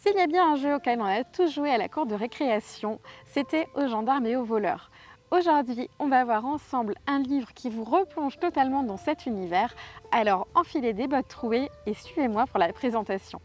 S'il y a bien un jeu auquel on a tous joué à la cour de récréation, c'était aux gendarmes et aux voleurs. Aujourd'hui, on va voir ensemble un livre qui vous replonge totalement dans cet univers. Alors enfilez des bottes trouées et suivez-moi pour la présentation.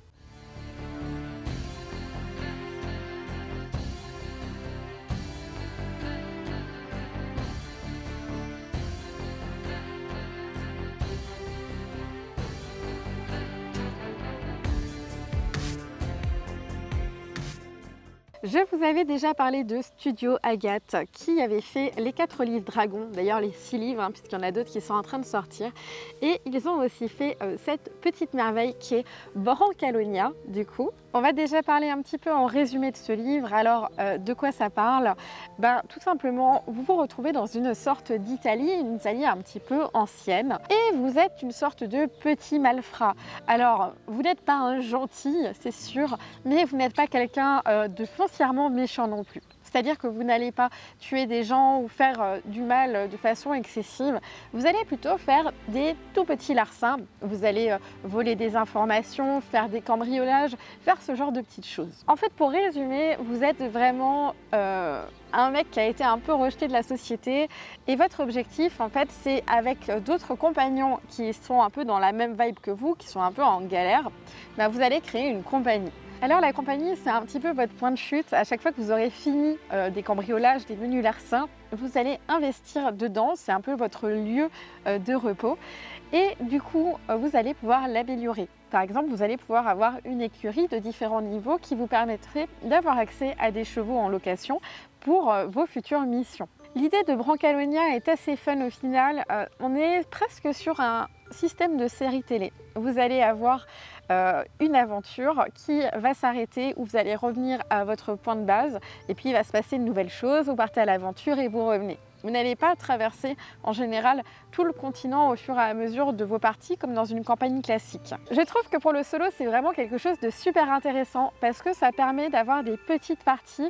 Je vous avais déjà parlé de Studio Agathe qui avait fait les 4 livres Dragons, d'ailleurs les 6 livres puisqu'il y en a d'autres qui sont en train de sortir. Et ils ont aussi fait cette petite merveille qui est Brancalonia du coup. On va déjà parler un petit peu en résumé de ce livre. Alors de quoi ça parle? Tout simplement, vous vous retrouvez dans une sorte d'Italie, une Italie un petit peu ancienne. Et vous êtes une sorte de petit malfrat. Alors, vous n'êtes pas un gentil, c'est sûr, mais vous n'êtes pas quelqu'un de foncièrement méchant non plus. C'est-à-dire que vous n'allez pas tuer des gens ou faire du mal de façon excessive. Vous allez plutôt faire des tout petits larcins. Vous allez voler des informations, faire des cambriolages, faire ce genre de petites choses. En fait, pour résumer, vous êtes vraiment un mec qui a été un peu rejeté de la société et votre objectif, en fait, c'est avec d'autres compagnons qui sont un peu dans la même vibe que vous, qui sont un peu en galère, vous allez créer une compagnie. Alors la compagnie, c'est un petit peu votre point de chute. À chaque fois que vous aurez fini des cambriolages, des menus larcins, vous allez investir dedans. C'est un peu votre lieu de repos. Et du coup, vous allez pouvoir l'améliorer. Par exemple, vous allez pouvoir avoir une écurie de différents niveaux qui vous permettrait d'avoir accès à des chevaux en location pour vos futures missions. L'idée de Brancalonia est assez fun au final. On est presque sur un système de série télé. Vous allez avoir une aventure qui va s'arrêter où vous allez revenir à votre point de base et puis il va se passer une nouvelle chose, vous partez à l'aventure et vous revenez. Vous n'allez pas traverser en général tout le continent au fur et à mesure de vos parties comme dans une campagne classique. Je trouve que pour le solo, c'est vraiment quelque chose de super intéressant parce que ça permet d'avoir des petites parties,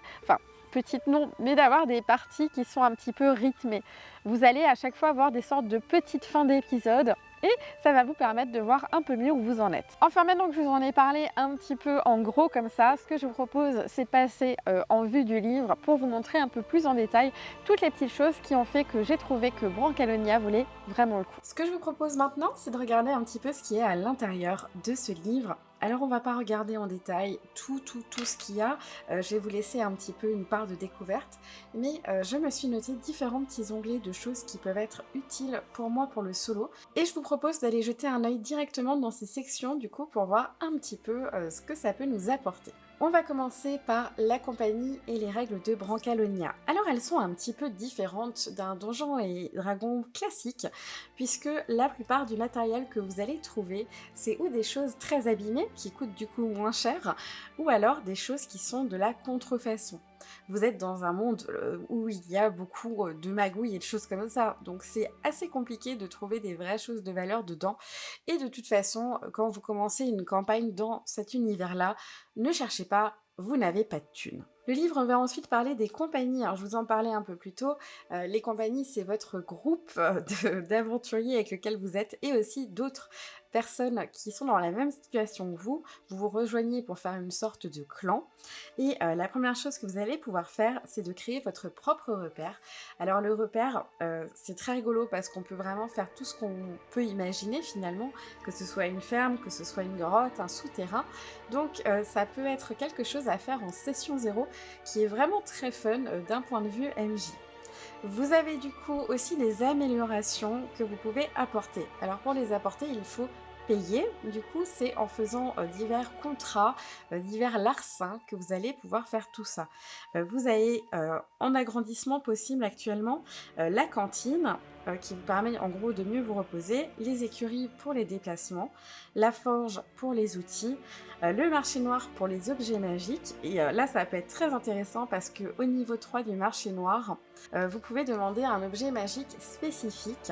petites non, mais d'avoir des parties qui sont un petit peu rythmées. Vous allez à chaque fois avoir des sortes de petites fins d'épisodes et ça va vous permettre de voir un peu mieux où vous en êtes. Enfin, maintenant que je vous en ai parlé un petit peu en gros comme ça, ce que je vous propose, c'est de passer en vue du livre pour vous montrer un peu plus en détail toutes les petites choses qui ont fait que j'ai trouvé que Brancalonia valait vraiment le coup. Ce que je vous propose maintenant, c'est de regarder un petit peu ce qui est à l'intérieur de ce livre. Alors on va pas regarder en détail tout ce qu'il y a, je vais vous laisser un petit peu une part de découverte, mais je me suis noté différents petits onglets de choses qui peuvent être utiles pour moi pour le solo, et je vous propose d'aller jeter un œil directement dans ces sections du coup pour voir un petit peu ce que ça peut nous apporter. On va commencer par la compagnie et les règles de Brancalonia. Alors elles sont un petit peu différentes d'un donjon et dragon classique, puisque la plupart du matériel que vous allez trouver, c'est ou des choses très abîmées, qui coûtent du coup moins cher, ou alors des choses qui sont de la contrefaçon. Vous êtes dans un monde où il y a beaucoup de magouilles et de choses comme ça, donc c'est assez compliqué de trouver des vraies choses de valeur dedans. Et de toute façon, quand vous commencez une campagne dans cet univers-là, ne cherchez pas, vous n'avez pas de thunes. Le livre va ensuite parler des compagnies. Alors je vous en parlais un peu plus tôt, les compagnies c'est votre groupe d'aventuriers avec lequel vous êtes et aussi d'autres personnes qui sont dans la même situation que vous. Vous vous rejoignez pour faire une sorte de clan et la première chose que vous allez pouvoir faire c'est de créer votre propre repère. Alors le repère c'est très rigolo parce qu'on peut vraiment faire tout ce qu'on peut imaginer finalement, que ce soit une ferme, que ce soit une grotte, un souterrain. Donc ça peut être quelque chose à faire en session 0 qui est vraiment très fun d'un point de vue MJ. Vous avez du coup aussi des améliorations que vous pouvez apporter. Alors pour les apporter, il faut payer. Du coup, c'est en faisant divers contrats, divers larcins que vous allez pouvoir faire tout ça. Vous avez en agrandissement possible actuellement la cantine qui vous permet en gros de mieux vous reposer, les écuries pour les déplacements, la forge pour les outils, le marché noir pour les objets magiques. Et là, ça peut être très intéressant parce que au niveau 3 du marché noir, vous pouvez demander un objet magique spécifique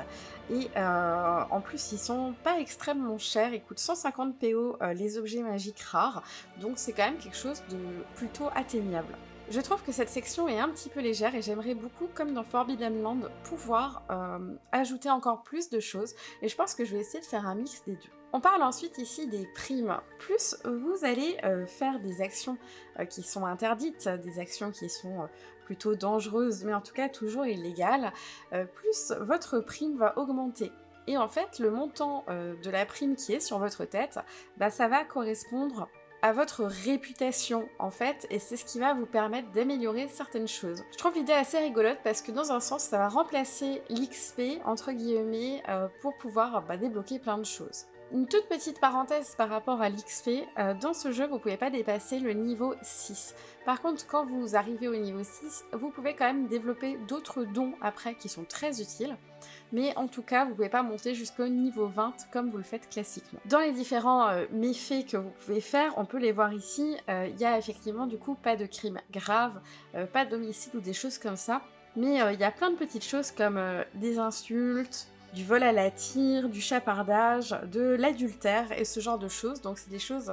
et en plus ils sont pas extrêmement chers, ils coûtent 150 PO les objets magiques rares, donc c'est quand même quelque chose de plutôt atteignable. Je trouve que cette section est un petit peu légère et j'aimerais beaucoup, comme dans Forbidden Land, pouvoir ajouter encore plus de choses et je pense que je vais essayer de faire un mix des deux. On parle ensuite ici des primes. Plus vous allez faire des actions qui sont interdites, des actions qui sont plutôt dangereuses, mais en tout cas toujours illégales, plus votre prime va augmenter. Et en fait, le montant de la prime qui est sur votre tête, bah, ça va correspondre à votre réputation en fait, et c'est ce qui va vous permettre d'améliorer certaines choses. Je trouve l'idée assez rigolote parce que dans un sens, ça va remplacer l'XP entre guillemets pour pouvoir débloquer plein de choses. Une toute petite parenthèse par rapport à l'XP, dans ce jeu vous pouvez pas dépasser le niveau 6. Par contre quand vous arrivez au niveau 6, vous pouvez quand même développer d'autres dons après qui sont très utiles, mais en tout cas vous pouvez pas monter jusqu'au niveau 20 comme vous le faites classiquement. Dans les différents méfaits que vous pouvez faire, on peut les voir ici, il y a effectivement du coup pas de crime grave, pas d'homicide ou des choses comme ça, mais il y a plein de petites choses comme des insultes, du vol à la tire, du chapardage, de l'adultère et ce genre de choses. Donc c'est des choses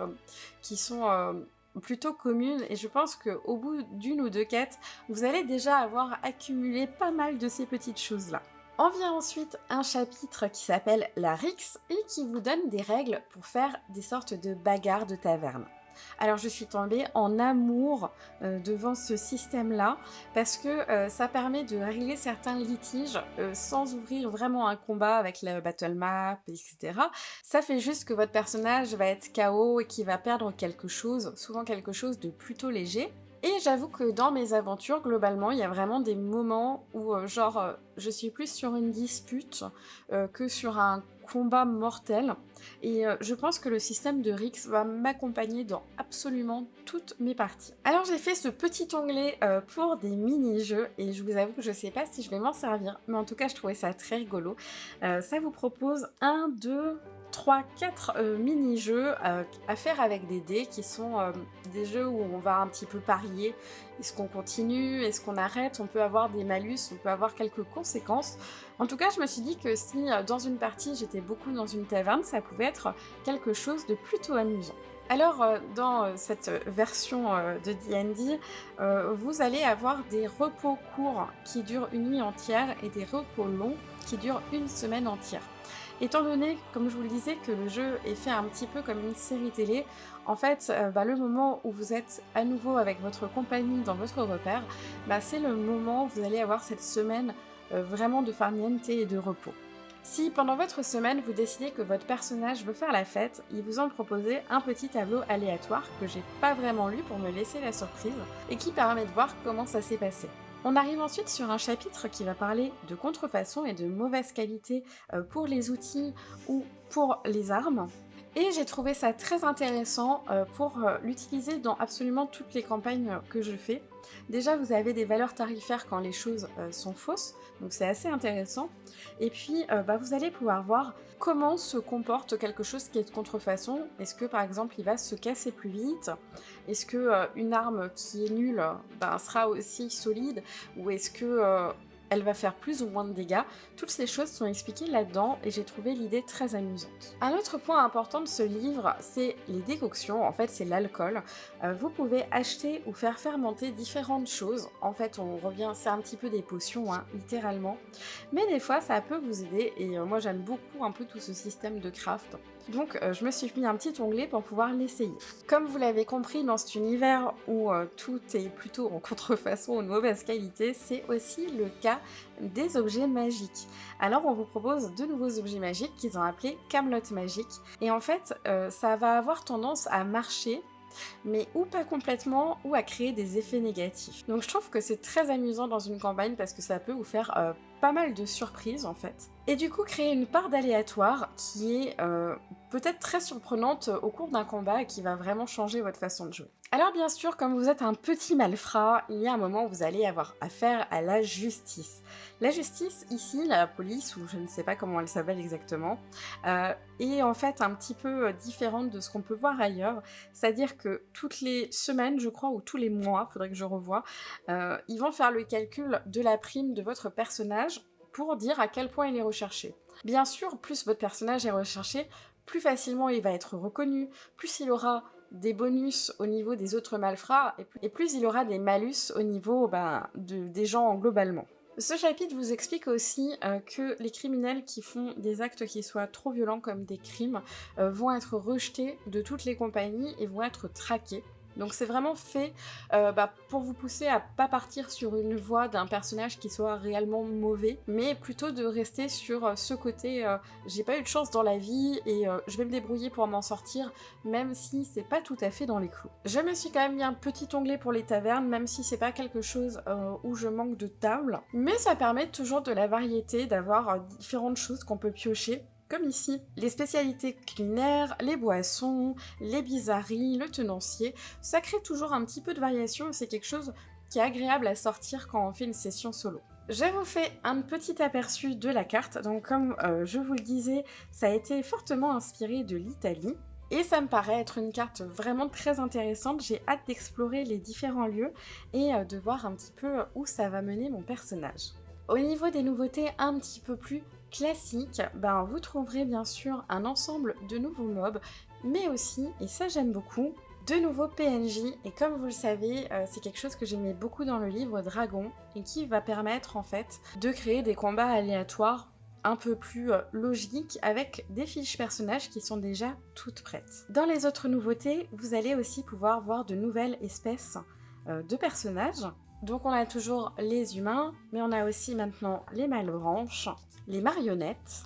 qui sont plutôt communes et je pense qu'au bout d'une ou deux quêtes, vous allez déjà avoir accumulé pas mal de ces petites choses-là. En vient ensuite un chapitre qui s'appelle la Rixe et qui vous donne des règles pour faire des sortes de bagarres de taverne. Alors je suis tombée en amour devant ce système-là parce que ça permet de régler certains litiges sans ouvrir vraiment un combat avec la battle map, etc. Ça fait juste que votre personnage va être KO et qu'il va perdre quelque chose, souvent quelque chose de plutôt léger. Et j'avoue que dans mes aventures, globalement, il y a vraiment des moments où, je suis plus sur une dispute que sur un combat mortel. Et je pense que le système de Rix va m'accompagner dans absolument toutes mes parties. Alors j'ai fait ce petit onglet pour des mini-jeux, et je vous avoue que je sais pas si je vais m'en servir, mais en tout cas je trouvais ça très rigolo. Ça vous propose 1, 2... 3, 4 mini-jeux à faire avec des dés qui sont des jeux où on va un petit peu parier. Est-ce qu'on continue? Est-ce qu'on arrête? On peut avoir des malus, on peut avoir quelques conséquences. En tout cas, je me suis dit que si dans une partie j'étais beaucoup dans une taverne, ça pouvait être quelque chose de plutôt amusant. Alors, dans cette version de D&D, vous allez avoir des repos courts qui durent une nuit entière et des repos longs qui durent une semaine entière. Étant donné, comme je vous le disais, que le jeu est fait un petit peu comme une série télé, en fait, le moment où vous êtes à nouveau avec votre compagnie dans votre repère, c'est le moment où vous allez avoir cette semaine vraiment de farniente et de repos. Si pendant votre semaine vous décidez que votre personnage veut faire la fête, il vous en proposait un petit tableau aléatoire que j'ai pas vraiment lu pour me laisser la surprise et qui permet de voir comment ça s'est passé. On arrive ensuite sur un chapitre qui va parler de contrefaçon et de mauvaise qualité pour les outils ou pour les armes. Et j'ai trouvé ça très intéressant pour l'utiliser dans absolument toutes les campagnes que je fais. Déjà, vous avez des valeurs tarifaires quand les choses sont fausses, donc c'est assez intéressant. Et puis, vous allez pouvoir voir comment se comporte quelque chose qui est de contrefaçon. Est-ce que, par exemple, il va se casser plus vite? Est-ce que une arme qui est nulle sera aussi solide? Ou est-ce que elle va faire plus ou moins de dégâts? Toutes ces choses sont expliquées là-dedans et j'ai trouvé l'idée très amusante. Un autre point important de ce livre, c'est les décoctions, en fait c'est l'alcool. Vous pouvez acheter ou faire fermenter différentes choses. En fait on revient, c'est un petit peu des potions, littéralement. Mais des fois ça peut vous aider et moi j'aime beaucoup un peu tout ce système de craft. Donc je me suis mis un petit onglet pour pouvoir l'essayer. Comme vous l'avez compris, dans cet univers où tout est plutôt en contrefaçon ou de mauvaise qualité, c'est aussi le cas des objets magiques. Alors on vous propose de nouveaux objets magiques qu'ils ont appelés Camelot magique. Et en fait, ça va avoir tendance à marcher, mais ou pas complètement, ou à créer des effets négatifs. Donc je trouve que c'est très amusant dans une campagne parce que ça peut vous faire pas mal de surprises en fait. Et du coup créer une part d'aléatoire qui est peut-être très surprenante au cours d'un combat et qui va vraiment changer votre façon de jouer. Alors bien sûr, comme vous êtes un petit malfrat, il y a un moment où vous allez avoir affaire à la justice. La justice, ici, la police, ou je ne sais pas comment elle s'appelle exactement, est en fait un petit peu différente de ce qu'on peut voir ailleurs. C'est-à-dire que toutes les semaines, je crois, ou tous les mois, faudrait que je revoie, ils vont faire le calcul de la prime de votre personnage pour dire à quel point il est recherché. Bien sûr, plus votre personnage est recherché, plus facilement il va être reconnu, plus il aura des bonus au niveau des autres malfrats, et plus il aura des malus au niveau des gens globalement. Ce chapitre vous explique aussi que les criminels qui font des actes qui soient trop violents comme des crimes vont être rejetés de toutes les compagnies et vont être traqués. Donc c'est vraiment fait pour vous pousser à pas partir sur une voie d'un personnage qui soit réellement mauvais, mais plutôt de rester sur ce côté j'ai pas eu de chance dans la vie et je vais me débrouiller pour m'en sortir, même si c'est pas tout à fait dans les clous. Je me suis quand même mis un petit onglet pour les tavernes, même si c'est pas quelque chose où je manque de table, mais ça permet toujours de la variété, d'avoir différentes choses qu'on peut piocher. Comme ici, les spécialités culinaires, les boissons, les bizarreries, le tenancier, ça crée toujours un petit peu de variation et c'est quelque chose qui est agréable à sortir quand on fait une session solo. Je vous fais un petit aperçu de la carte, donc comme je vous le disais, ça a été fortement inspiré de l'Italie. Et ça me paraît être une carte vraiment très intéressante, j'ai hâte d'explorer les différents lieux et de voir un petit peu où ça va mener mon personnage. Au niveau des nouveautés un petit peu plus classiques, vous trouverez bien sûr un ensemble de nouveaux mobs, mais aussi, et ça j'aime beaucoup, de nouveaux PNJ, et comme vous le savez, c'est quelque chose que j'aimais beaucoup dans le livre Dragon, et qui va permettre en fait de créer des combats aléatoires un peu plus logiques avec des fiches personnages qui sont déjà toutes prêtes. Dans les autres nouveautés, vous allez aussi pouvoir voir de nouvelles espèces de personnages. Donc on a toujours les humains, mais on a aussi maintenant les Malebranches, les marionnettes,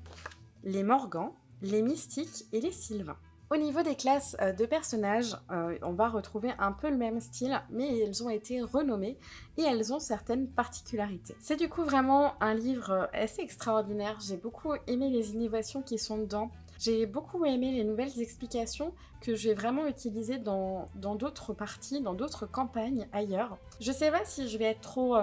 les Morgans, les mystiques et les sylvains. Au niveau des classes de personnages, on va retrouver un peu le même style, mais elles ont été renommées et elles ont certaines particularités. C'est du coup vraiment un livre assez extraordinaire, j'ai beaucoup aimé les innovations qui sont dedans. J'ai beaucoup aimé les nouvelles explications que je vais vraiment utiliser dans d'autres parties, dans d'autres campagnes ailleurs. Je sais pas si je vais être trop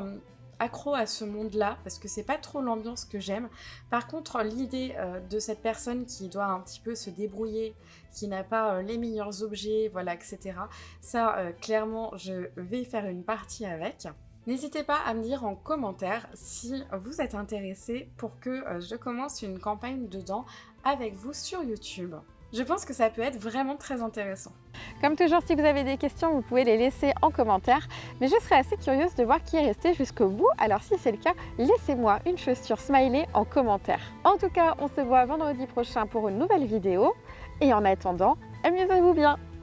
accro à ce monde-là, parce que c'est pas trop l'ambiance que j'aime. Par contre, l'idée de cette personne qui doit un petit peu se débrouiller, qui n'a pas les meilleurs objets, voilà, etc. Ça, clairement, je vais faire une partie avec. N'hésitez pas à me dire en commentaire si vous êtes intéressé pour que je commence une campagne dedans avec vous sur YouTube. Je pense que ça peut être vraiment très intéressant. Comme toujours, si vous avez des questions, vous pouvez les laisser en commentaire, mais je serais assez curieuse de voir qui est resté jusqu'au bout, alors si c'est le cas, laissez-moi une chaussure smiley en commentaire. En tout cas, on se voit vendredi prochain pour une nouvelle vidéo, et en attendant, amusez-vous bien!